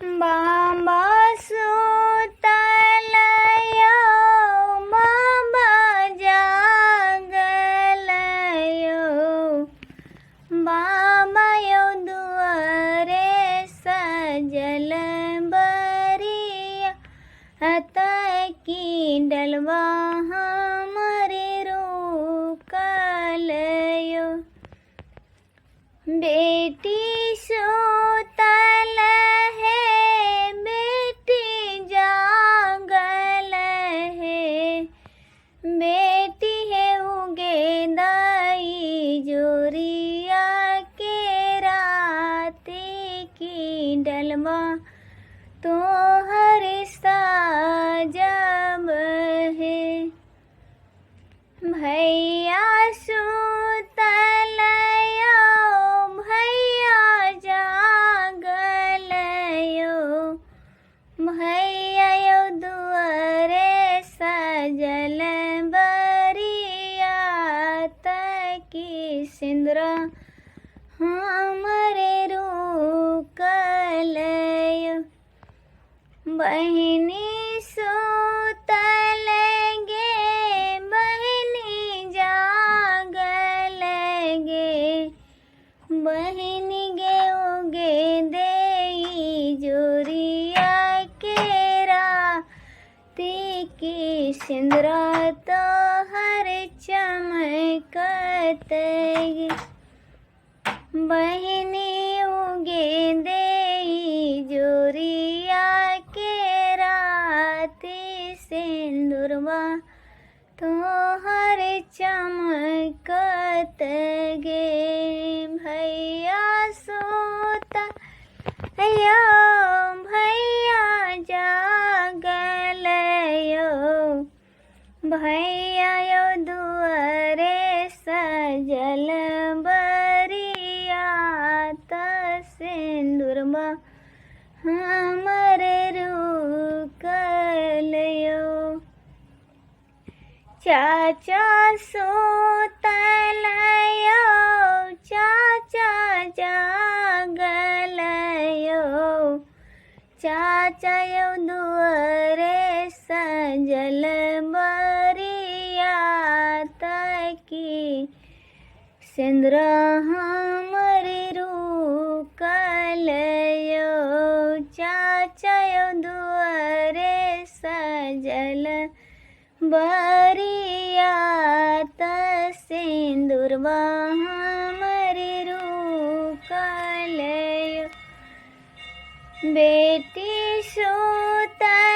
बाबा सुतलयो बाबा जागलयो बाबा यो दुआरे सजल बरिया अतः की डलवा हमारे रोकलयो बेटी सुतल है बेटी जागल है बेटी है उगे दाई जोरिया के राती की डलवा तो हर साजब है भैया सुतलयो भैया जागलयो भैया यो दुआरे सजल बरिया तकी सिंदूरा हमरे रोकलयो बहिनी सुतल गे बहिनी जागल गे बहिनी गे उगे देई जोरिया के राती की सिंदूरा तो हर चमकत गे बहिनी उगे देई जोरिया के राती सिंदूरवा तो हर चमकत गे भैया सुतलयो भैया जागलयो भैया यो दुआरे सजल बरिया त सिंदूरवा हमरे रोकलयो चाचा सुतलयो चाचा जागलयो चाचा यो दुआरे सजल बरिया तकी सिंदूरा हमरे रोकलयो चाचा यो दुआरे सजल बरिया त सिंदूरवा हमरे रोकलयो बेटी सुतल